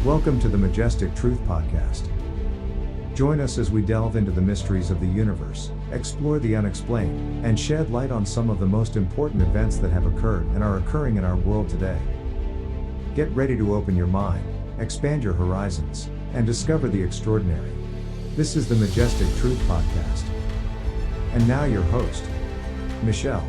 Welcome to the Majestic Truth Podcast. Join us as we delve into the mysteries of the universe, explore the unexplained, and shed light on some of the most important events that have occurred and are occurring in our world today. Get ready to open your mind, expand your horizons, and discover the extraordinary. This is the Majestic Truth Podcast. And now your host, Michelle.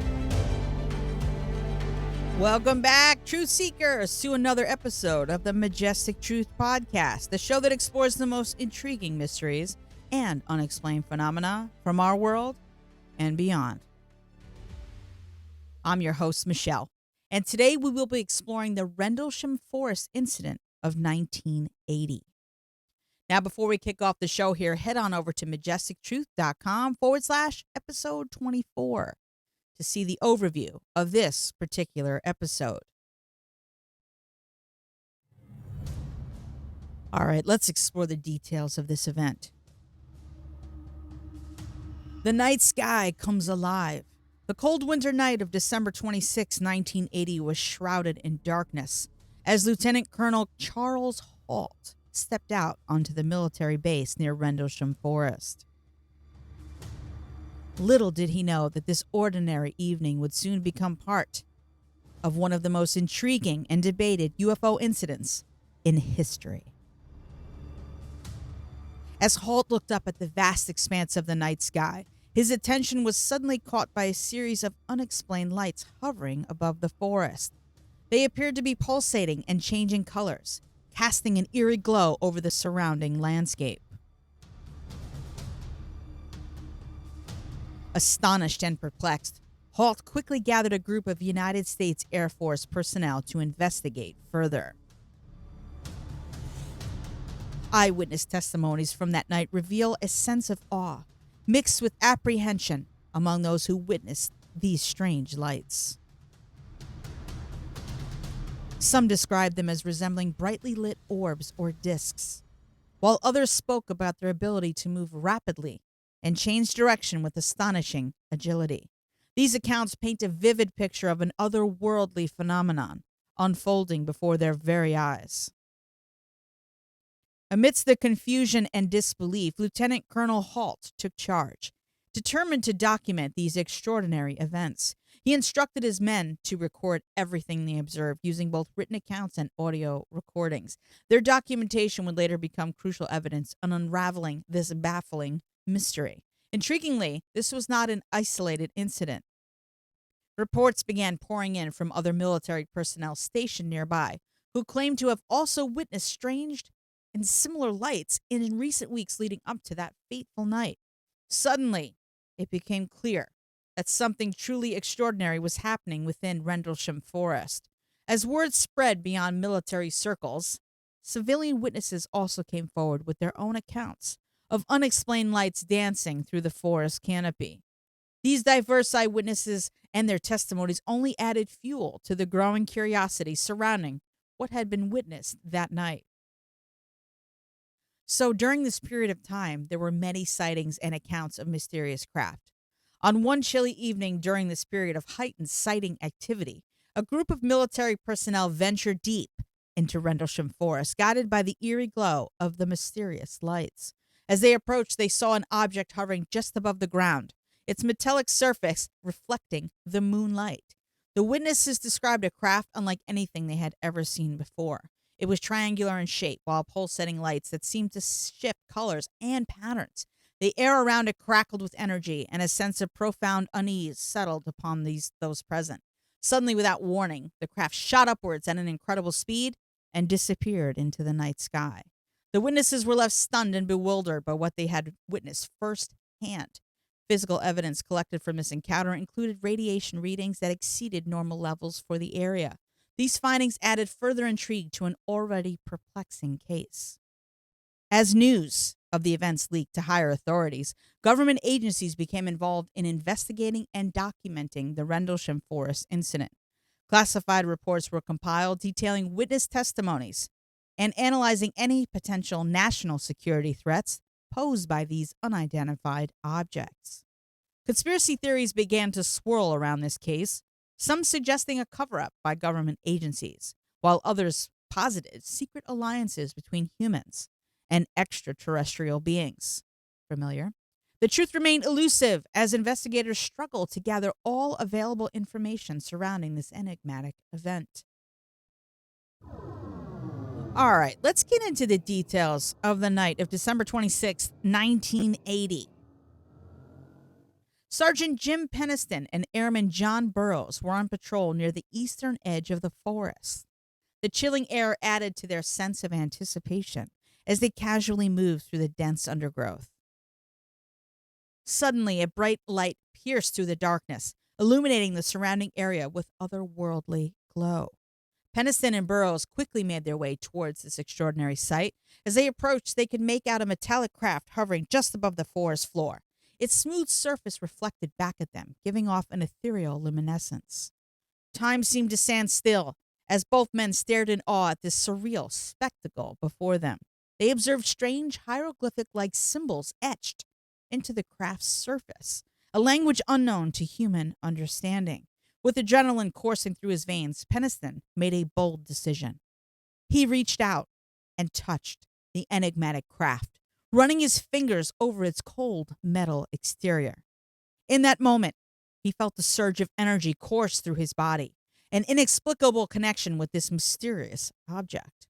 Welcome back, Truth Seekers, to another episode of the Majestic Truth Podcast, the show that explores the most intriguing mysteries and unexplained phenomena from our world and beyond. I'm your host, Michelle, and today we will be exploring the Rendlesham Forest incident of 1980. Now, before we kick off the show here, head on over to majestictruth.com/episode 24. to see the overview of this particular episode. All right, let's explore the details of this event. The night sky comes alive. The cold winter night of December 26, 1980 was shrouded in darkness as Lieutenant Colonel Charles Halt stepped out onto the military base near Rendlesham Forest. Little did he know that this ordinary evening would soon become part of one of the most intriguing and debated UFO incidents in history. As Halt looked up at the vast expanse of the night sky, his attention was suddenly caught by a series of unexplained lights hovering above the forest. They appeared to be pulsating and changing colors, casting an eerie glow over the surrounding landscape. Astonished and perplexed, Halt quickly gathered a group of United States Air Force personnel to investigate further. Eyewitness testimonies from that night reveal a sense of awe, mixed with apprehension among those who witnessed these strange lights. Some described them as resembling brightly lit orbs or discs, while others spoke about their ability to move rapidly and change direction with astonishing agility. These accounts paint a vivid picture of an otherworldly phenomenon unfolding before their very eyes. Amidst the confusion and disbelief, Lieutenant Colonel Halt took charge. Determined to document these extraordinary events, he instructed his men to record everything they observed using both written accounts and audio recordings. Their documentation would later become crucial evidence on unraveling this baffling mystery. Intriguingly, this was not an isolated incident. Reports began pouring in from other military personnel stationed nearby, who claimed to have also witnessed strange and similar lights in recent weeks leading up to that fateful night. Suddenly, it became clear that something truly extraordinary was happening within Rendlesham Forest. As word spread beyond military circles, civilian witnesses also came forward with their own accounts of unexplained lights dancing through the forest canopy. These diverse eyewitnesses and their testimonies only added fuel to the growing curiosity surrounding what had been witnessed that night. So during this period of time, there were many sightings and accounts of mysterious craft. On one chilly evening during this period of heightened sighting activity, a group of military personnel ventured deep into Rendlesham Forest, guided by the eerie glow of the mysterious lights. As they approached, they saw an object hovering just above the ground, its metallic surface reflecting the moonlight. The witnesses described a craft unlike anything they had ever seen before. It was triangular in shape, while pulsating lights that seemed to shift colors and patterns. The air around it crackled with energy, and a sense of profound unease settled upon those present. Suddenly, without warning, the craft shot upwards at an incredible speed and disappeared into the night sky. The witnesses were left stunned and bewildered by what they had witnessed firsthand. Physical evidence collected from this encounter included radiation readings that exceeded normal levels for the area. These findings added further intrigue to an already perplexing case. As news of the events leaked to higher authorities, government agencies became involved in investigating and documenting the Rendlesham Forest incident. Classified reports were compiled detailing witness testimonies and analyzing any potential national security threats posed by these unidentified objects. Conspiracy theories began to swirl around this case, some suggesting a cover-up by government agencies, while others posited secret alliances between humans and extraterrestrial beings. Familiar? The truth remained elusive as investigators struggled to gather all available information surrounding this enigmatic event. All right, let's get into the details of the night of December 26th, 1980. Sergeant Jim Peniston and Airman John Burroughs were on patrol near the eastern edge of the forest. The chilling air added to their sense of anticipation as they casually moved through the dense undergrowth. Suddenly, a bright light pierced through the darkness, illuminating the surrounding area with otherworldly glow. Peniston and Burroughs quickly made their way towards this extraordinary sight. As they approached, they could make out a metallic craft hovering just above the forest floor. Its smooth surface reflected back at them, giving off an ethereal luminescence. Time seemed to stand still as both men stared in awe at this surreal spectacle before them. They observed strange hieroglyphic-like symbols etched into the craft's surface, a language unknown to human understanding. With adrenaline coursing through his veins, Peniston made a bold decision. He reached out and touched the enigmatic craft, running his fingers over its cold metal exterior. In that moment, he felt a surge of energy course through his body, an inexplicable connection with this mysterious object.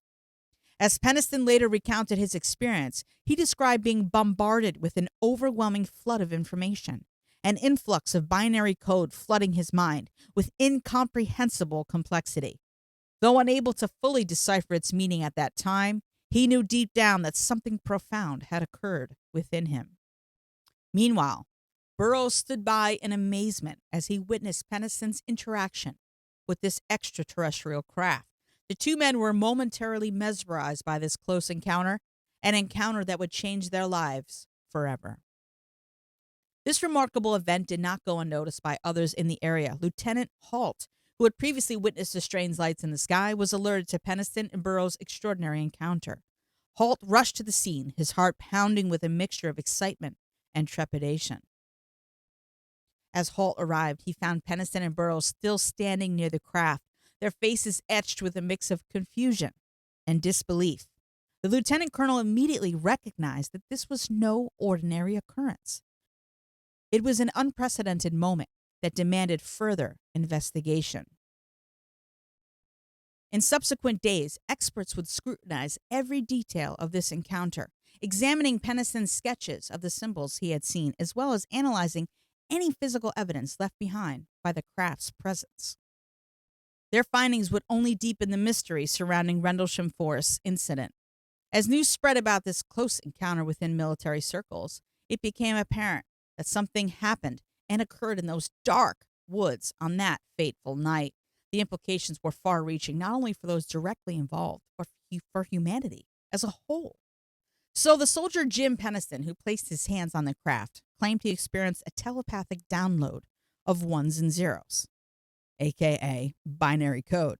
As Peniston later recounted his experience, he described being bombarded with an overwhelming flood of information, an influx of binary code flooding his mind with incomprehensible complexity. Though unable to fully decipher its meaning at that time, he knew deep down that something profound had occurred within him. Meanwhile, Burroughs stood by in amazement as he witnessed Peniston's interaction with this extraterrestrial craft. The two men were momentarily mesmerized by this close encounter, an encounter that would change their lives forever. This remarkable event did not go unnoticed by others in the area. Lieutenant Halt, who had previously witnessed the strange lights in the sky, was alerted to Peniston and Burroughs' extraordinary encounter. Halt rushed to the scene, his heart pounding with a mixture of excitement and trepidation. As Halt arrived, he found Peniston and Burroughs still standing near the craft, their faces etched with a mix of confusion and disbelief. The lieutenant colonel immediately recognized that this was no ordinary occurrence. It was an unprecedented moment that demanded further investigation. In subsequent days, experts would scrutinize every detail of this encounter, examining Peniston's sketches of the symbols he had seen, as well as analyzing any physical evidence left behind by the craft's presence. Their findings would only deepen the mystery surrounding Rendlesham Forest's incident. As news spread about this close encounter within military circles, it became apparent that something happened and occurred in those dark woods on that fateful night. The implications were far-reaching, not only for those directly involved, but for humanity as a whole. So the soldier Jim Peniston, who placed his hands on the craft, claimed he experienced a telepathic download of ones and zeros, aka binary code,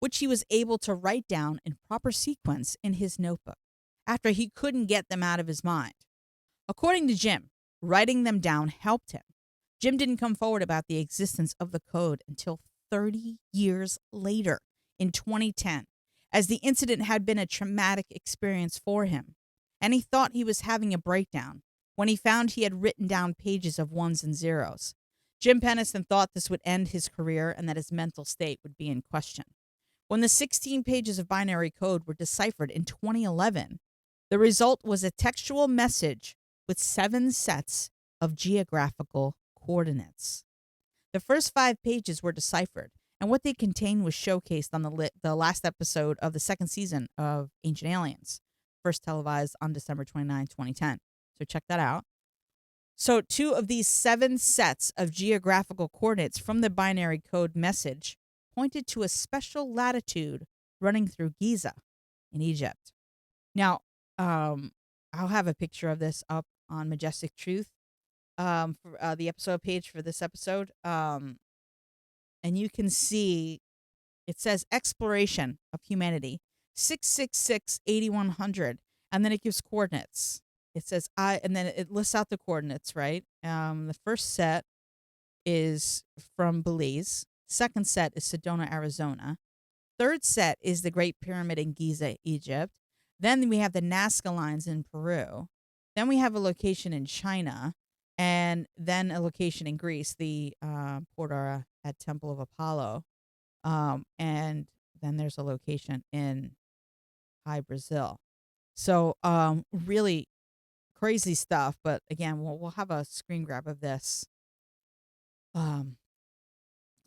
which he was able to write down in proper sequence in his notebook after he couldn't get them out of his mind. According to Jim, writing them down helped him. Jim didn't come forward about the existence of the code until 30 years later, in 2010, as the incident had been a traumatic experience for him, and he thought he was having a breakdown when he found he had written down pages of ones and zeros. Jim Peniston thought this would end his career and that his mental state would be in question. When the 16 pages of binary code were deciphered in 2011, the result was a textual message with 7 sets of geographical coordinates. The first 5 pages were deciphered, and what they contained was showcased on the last episode of the second season of Ancient Aliens, first televised on December 29, 2010. So check that out. So 2 of these 7 sets of geographical coordinates from the binary code message pointed to a special latitude running through Giza in Egypt. Now, I'll have a picture of this up on Majestic Truth, for the episode page for this episode. And you can see it says exploration of humanity 666-8100, and then it gives coordinates. It says and then it lists out the coordinates, right? The first set is from Belize. Second set is Sedona, Arizona. third set is the Great Pyramid in Giza, Egypt. Then we have the Nazca Lines in Peru. Then we have a location in China, and then a location in Greece, the Porta at Temple of Apollo. And then there's a location in High Brazil. So really crazy stuff. But again, we'll have a screen grab of this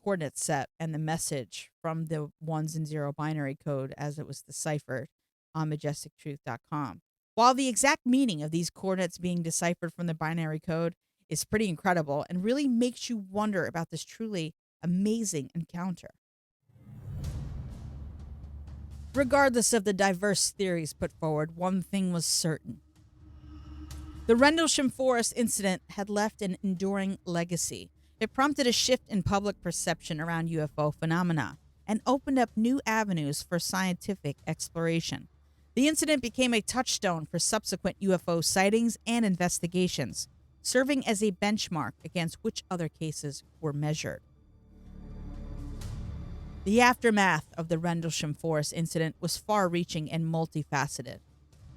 coordinate set and the message from the 1s and 0 binary code as it was deciphered on majestictruth.com. While the exact meaning of these coordinates being deciphered from the binary code is pretty incredible and really makes you wonder about this truly amazing encounter. Regardless of the diverse theories put forward, one thing was certain. The Rendlesham Forest incident had left an enduring legacy. It prompted a shift in public perception around UFO phenomena and opened up new avenues for scientific exploration. The incident became a touchstone for subsequent UFO sightings and investigations, serving as a benchmark against which other cases were measured. The aftermath of the Rendlesham Forest incident was far-reaching and multifaceted.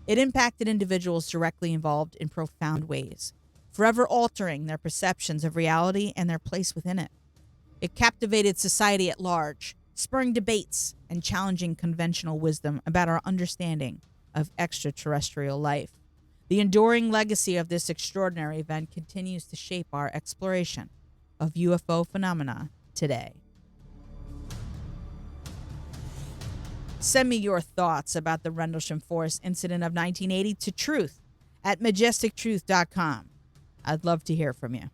It impacted individuals directly involved in profound ways, forever altering their perceptions of reality and their place within it. It captivated society at large, spurring debates and challenging conventional wisdom about our understanding of extraterrestrial life. The enduring legacy of this extraordinary event continues to shape our exploration of UFO phenomena today. Send me your thoughts about the Rendlesham Forest incident of 1980 to truth@majestictruth.com. I'd love to hear from you.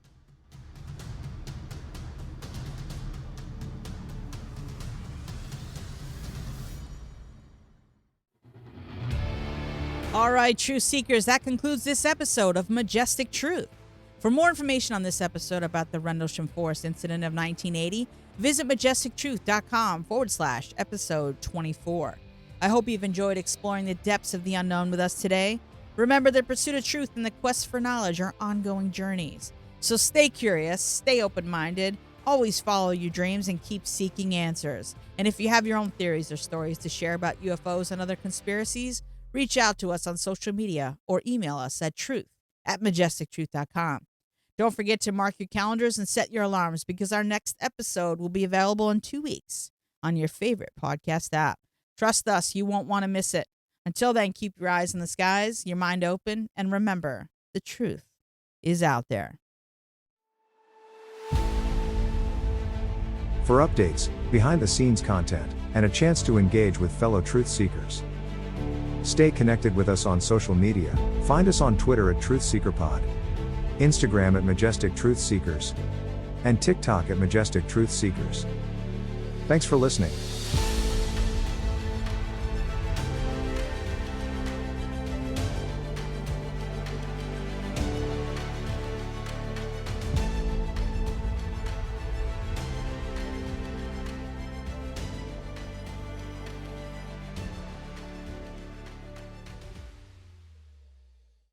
All right, Truth Seekers, that concludes this episode of Majestic Truth. For more information on this episode about the Rendlesham Forest incident of 1980, visit majestictruth.com/episode 24. I hope you've enjoyed exploring the depths of the unknown with us today. Remember, the pursuit of truth and the quest for knowledge are ongoing journeys. So stay curious, stay open-minded, always follow your dreams, and keep seeking answers. And if you have your own theories or stories to share about UFOs and other conspiracies, reach out to us on social media or email us at truth@majestictruth.com. Don't forget to mark your calendars and set your alarms because our next episode will be available in 2 weeks on your favorite podcast app. Trust us, you won't want to miss it. Until then, keep your eyes in the skies, your mind open, and remember, the truth is out there. For updates, behind-the-scenes content, and a chance to engage with fellow truth seekers, stay connected with us on social media. Find us on Twitter at TruthSeekerPod, Instagram at Majestic Truth Seekers, and TikTok at Majestic Truth Seekers. Thanks for listening.